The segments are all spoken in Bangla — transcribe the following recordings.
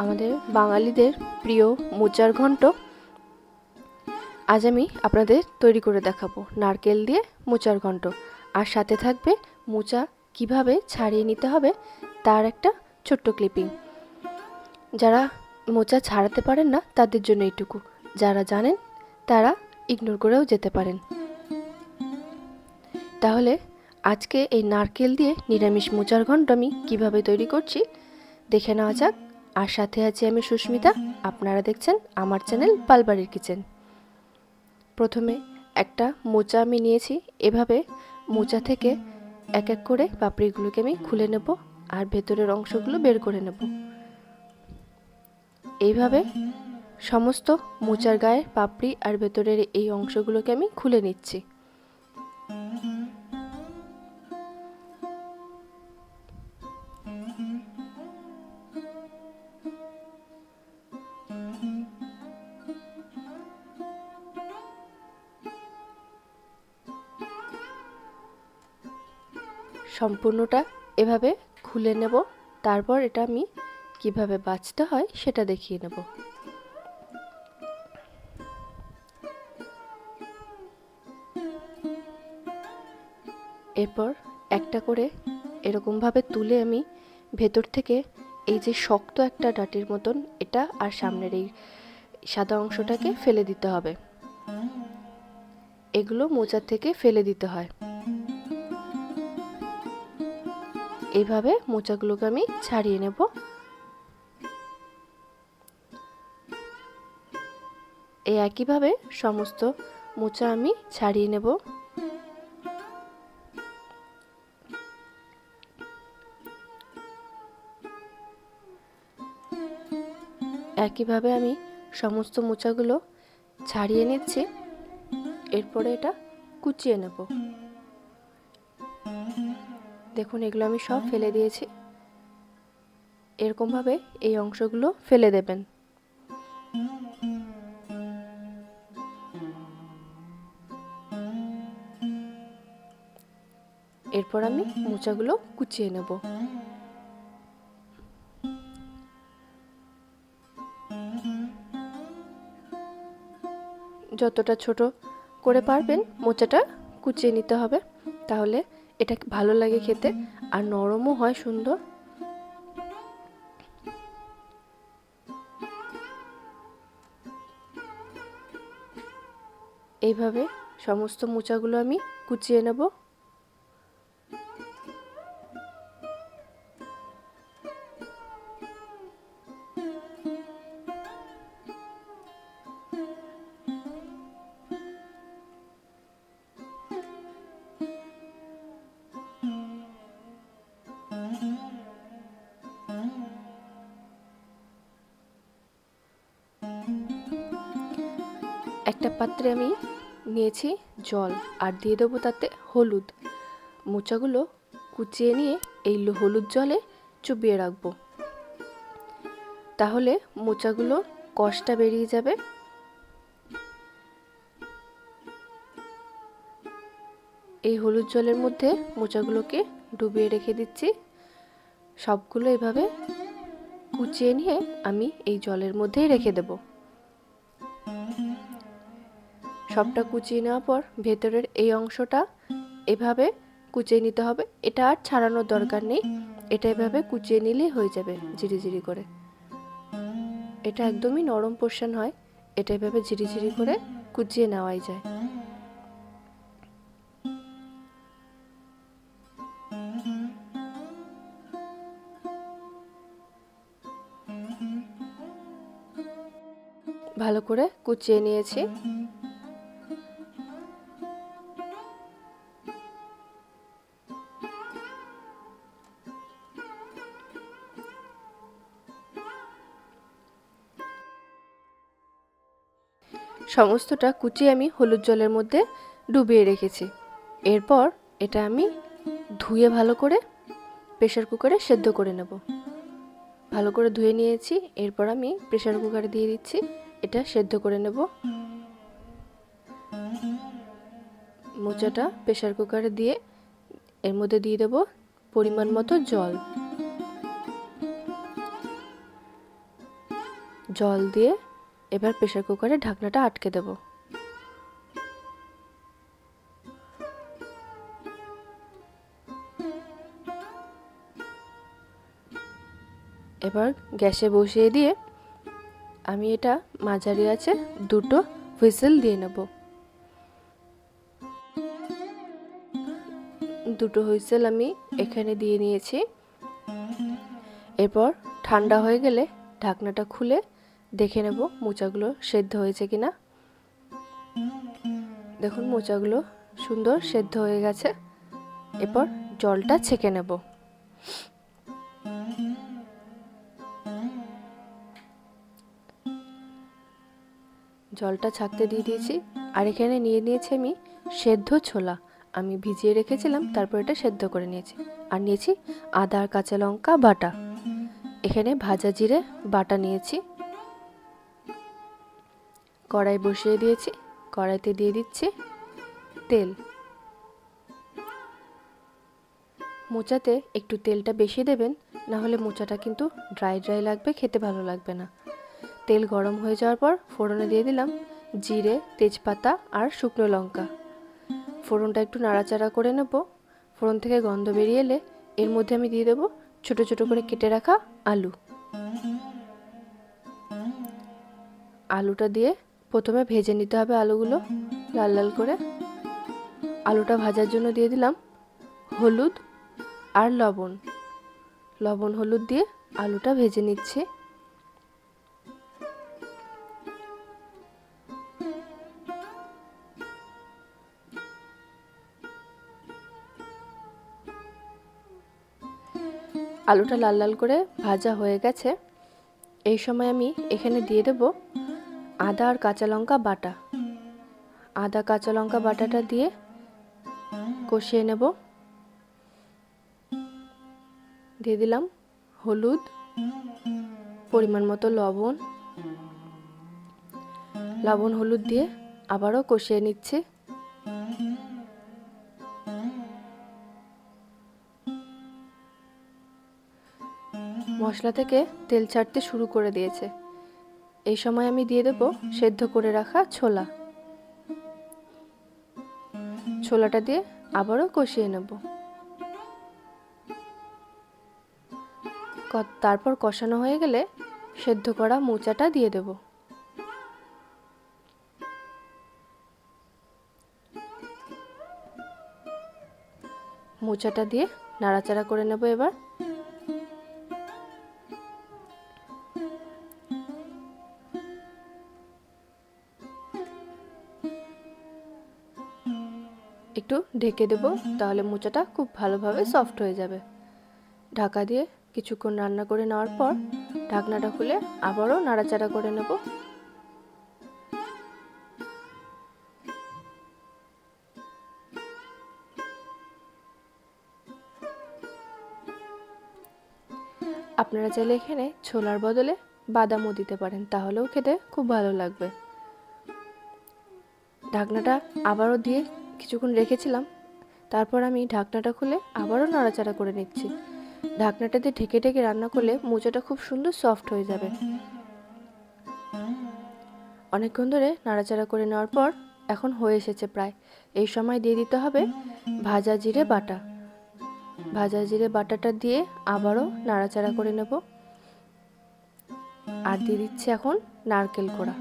আমাদের বাঙালিদের প্রিয় মোচার ঘন্ট আজ আমি আপনাদের তৈরি করে দেখাবো। নারকেল দিয়ে মোচার ঘন্ট, আর সাথে থাকবে মোচা কিভাবে ছাড়িয়ে নিতে হবে তার একটা ছোট্ট ক্লিপিং। যারা মোচা ছাড়াতে পারেন না তাদের জন্য এইটুকু, যারা জানেন তারা ইগনোর করেও যেতে পারেন। তাহলে আজকে এই নারকেল দিয়ে নিরামিষ মোচার ঘন্ট আমি কিভাবে তৈরি করছি দেখে নেওয়া যাক। আর সাথে আছি আমি সুস্মিতা, আপনারা দেখছেন আমার চ্যানেল পালবাড়ির কিচেন। প্রথমে একটা মোচা আমি নিয়েছি, এভাবে মোচা থেকে এক এক করে পাপড়িগুলোকে আমি খুলে নেব আর ভেতরের অংশগুলো বের করে নেব। এইভাবে সমস্ত মোচার গায়ের পাপড়ি আর ভেতরের এই অংশগুলোকে আমি খুলে নিচ্ছি। সম্পূর্ণটা এভাবে খুলে নেব, তারপর এটা আমি কিভাবে বাছতে হয় সেটা দেখিয়ে নেব। এরপর একটা করে এরকমভাবে তুলে আমি ভেতর থেকে এই যে শক্ত একটা ডাটির মতন এটা আর সামনের এই সাদা অংশটাকে ফেলে দিতে হবে। এগুলো মোচার থেকে ফেলে দিতে হয়। এইভাবে মোচাগুলোকে আমি ছাড়িয়ে নেব। এই একইভাবে সমস্ত মোচা আমি ছাড়িয়ে নেব। একইভাবে আমি সমস্ত মোচাগুলো ছাড়িয়ে নিচ্ছি। এরপরে এটা কুচিয়ে নেব। দেখুন এগুলো আমি সব ফেলে দিয়েছি। এরকমভাবে এই অংশগুলো ফেলে দেবেন। এরপর আমি মোচাগুলো কুচিয়ে নেব। যতটা ছোট করে পারবেন মোচাটা কুচিয়ে নিতে হবে, তাহলে এটা ভালো লাগে খেতে আর নরমও হয় সুন্দর। এইভাবে সমস্ত মোচাগুলো আমি কুচিয়ে নেব। একটা পাত্রে আমি নিয়েছি জল আর দিয়ে দেবো তাতে হলুদ। মোচাগুলো কুচিয়ে নিয়ে এই হলুদ জলে চুবিয়ে রাখবো, তাহলে মোচাগুলো কষটা বেরিয়ে যাবে। এই হলুদ জলের মধ্যে মোচাগুলোকে ডুবিয়ে রেখে দিচ্ছি। সবগুলো এভাবে কুচিয়ে নিয়ে আমি এই জলের মধ্যেই রেখে দেব। সবটা কুচিয়ে নেওয়ার পর ভেতরের এই অংশটা এভাবে কুচিয়ে নিতে হবে। এটা আর ছাড়ানোর দরকার নেই, এটা এভাবে কুচিয়ে নিলেই হয়ে যাবে ঝিরিঝিরি করে। এটা একদমই নরম পোর্শন হয়, এটা এভাবে ঝিরিঝিরি করে কুচিয়ে নেওয়াই যায়। ভালো করে কুচিয়ে নিয়েছি। সমস্তটা কুচিয়ে আমি হলুদ জলের মধ্যে ডুবিয়ে রেখেছি। এরপর এটা আমি ধুয়ে ভালো করে প্রেসার কুকারে সেদ্ধ করে নেব। ভালো করে ধুয়ে নিয়েছি, এরপর আমি প্রেসার কুকারে দিয়ে দিচ্ছি, এটা সেদ্ধ করে নেব। মোচাটা প্রেসার কুকারে দিয়ে এর মধ্যে দিয়ে দেব পরিমাণ মতো জল। জল দিয়ে এবার প্রেসার কুকারে ঢাকনাটা আটকে দেব। এবার গ্যাসে বসিয়ে দিয়ে আমি এটা মাঝারি আছে 2টো হুইসেল দিয়ে নেব। 2টো হুইসেল আমি এখানে দিয়ে নিয়েছি। এরপর ঠান্ডা হয়ে গেলে ঢাকনাটা খুলে দেখে নেব মোচাগুলো সেদ্ধ হয়েছে কিনা। দেখুন মোচাগুলো সুন্দর সেদ্ধ হয়ে গেছে। এরপর জলটা ছেঁকে নেব। জলটা ছাঁকতে দিয়ে দিয়েছি। আর এখানে নিয়ে নিয়েছি আমি সেদ্ধ ছোলা, আমি ভিজিয়ে রেখেছিলাম, তারপর এটা সেদ্ধ করে নিয়েছি। আর নিয়েছি আদা আর কাঁচা লঙ্কা বাটা। এখানে ভাজা জিরে বাটা নিয়েছি। কড়াই বসিয়ে দিয়েছি, কড়াইতে দিয়ে দিচ্ছি তেল। মোচাতে একটু তেলটা বেশি দেবেন, না হলে মোচাটা কিন্তু ড্রাই ড্রাই লাগবে, খেতে ভালো লাগবে না। তেল গরম হয়ে যাওয়ার পর ফোড়নে দিয়ে দিলাম জিরে, তেজপাতা আর শুকনো লঙ্কা। ফোড়নটা একটু নাড়াচাড়া করে নেব। ফোড়ন থেকে গন্ধ বেরিয়ে এলে এর মধ্যে আমি দিয়ে দেবো ছোট ছোট করে কেটে রাখা আলু। আলুটা দিয়ে প্রথমে ভেজে নিতে হবে আলুগুলো লাল লাল করে। আলুটা ভাজার জন্য দিয়ে দিলাম হলুদ আর লবণ। লবণ হলুদ দিয়ে আলুটা ভেজে নিচ্ছি। আলুটা লাল লাল করে ভাজা হয়ে গেছে। এই সময় আমি এখানে দিয়ে দেব আদা আর কাঁচা লঙ্কা বাটা। আদা কাঁচা লঙ্কা বাটাটা দিয়ে কষিয়ে নেব। দিয়ে দিলাম হলুদ, পরিমাণ মতো লবণ। লবণ হলুদ দিয়ে আবারও কষিয়ে নিচ্ছি। মশলা থেকে তেল ছাড়তে শুরু করে দিয়েছে। এই সময় আমি দিয়ে দেব সেদ্ধ করে রাখা ছোলা। ছোলাটা দিয়ে আবারও কষিয়ে নেব। তারপর কষানো হয়ে গেলে সেদ্ধ করা মোচাটা দিয়ে দেব। মোচাটা দিয়ে নাড়াচাড়া করে নেব। এবার একটু ঢেকে দেব, তাহলে মোচাটা খুব ভালোভাবে সফট হয়ে যাবে। ঢাকা দিয়ে কিছুক্ষণ রান্না করে নেওয়ার পর ঢাকনাটা খুলে আবারও নাড়াচাড়া করে নেব। আপনারা চাইলে এখানে ছোলার বদলে বাদামও দিতে পারেন, তাহলেও খেতে খুব ভালো লাগবে। ঢাকনাটা আবারও দিয়ে কিছুক্ষণ রেখেছিলাম। তারপর আমি ঢাকনাটা খুলে আবারও নাড়াচাড়া করে নিচ্ছি। ঢাকনাটাতে ঢেকে ঢেকে রান্না করলে মোচাটা খুব সুন্দর সফট হয়ে যাবে। অনেকক্ষণ ধরে নাড়াচাড়া করে নেওয়ার পর এখন হয়ে এসেছে প্রায়। এই সময় দিয়ে দিতে হবে ভাজা জিরে বাটা। ভাজা জিরে বাটাটা দিয়ে আবারও নাড়াচাড়া করে নেব। আর দিয়ে দিচ্ছি এখন নারকেল কোড়া।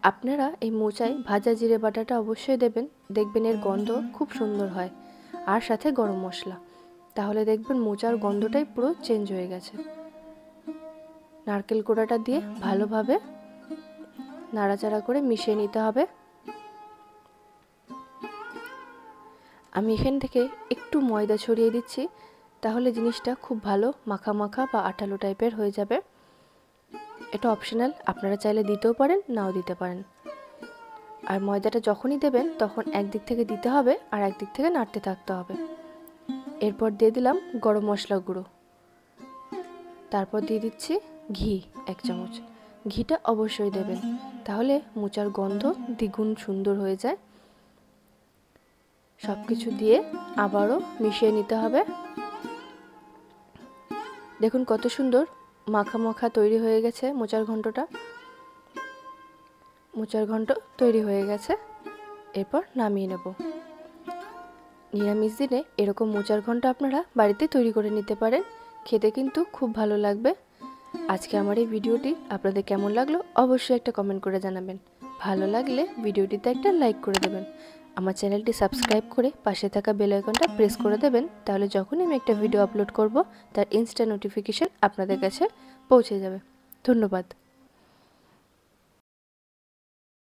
আপনারা এই মোচায় ভাজা জিরে বাটাটা অবশ্যই দেবেন, দেখবেন এর গন্ধ খুব সুন্দর হয়। আর সাথে গরম মশলা, তাহলে দেখবেন মোচার গন্ধটাই পুরো চেঞ্জ হয়ে গেছে। নারকেল কোড়াটা দিয়ে ভালোভাবে নাড়াচাড়া করে মিশিয়ে নিতে হবে। আমি এখান থেকে একটু ময়দা ছড়িয়ে দিচ্ছি, তাহলে জিনিসটা খুব ভালো মাখা মাখা বা আঠালো টাইপের হয়ে যাবে। এটা অপশনাল, আপনারা চাইলে দিতেও পারেন, নাও দিতে পারেন। আর ময়দাটা যখনই দেবেন তখন একদিক থেকে দিতে হবে আর একদিক থেকে নাড়তে থাকতে হবে। এরপর দিয়ে দিলাম গরম মশলা গুঁড়ো। তারপর দিয়ে দিচ্ছি ঘি 1 চামচ। ঘিটা অবশ্যই দেবেন, তাহলে মোচার গন্ধ দ্বিগুণ সুন্দর হয়ে যায়। সব কিছু দিয়ে আবারও মিশিয়ে নিতে হবে। দেখুন কত সুন্দর মাখা মাখা তৈরি হয়ে গেছে মোচার ঘন্টটা। মোচার ঘন্ট তৈরি হয়ে গেছে, এরপর নামিয়ে নেব। নিরামিষ দিনে এরকম মোচার ঘন্ট আপনারা বাড়িতে তৈরি করে নিতে পারেন, খেতে কিন্তু খুব ভালো লাগবে। আজকে আমার এই ভিডিওটি আপনাদের কেমন লাগলো অবশ্যই একটা কমেন্ট করে জানাবেন। ভালো লাগলে ভিডিওটিতে একটা লাইক করে দেবেন। আমার চ্যানেলটি সাবস্ক্রাইব করে পাশে থাকা বেল আইকনটা প্রেস করে দেবেন, তাহলে যখনই আমি একটা ভিডিও আপলোড করব তার ইনস্ট্যান্ট নোটিফিকেশন আপনাদের কাছে পৌঁছে যাবে। ধন্যবাদ।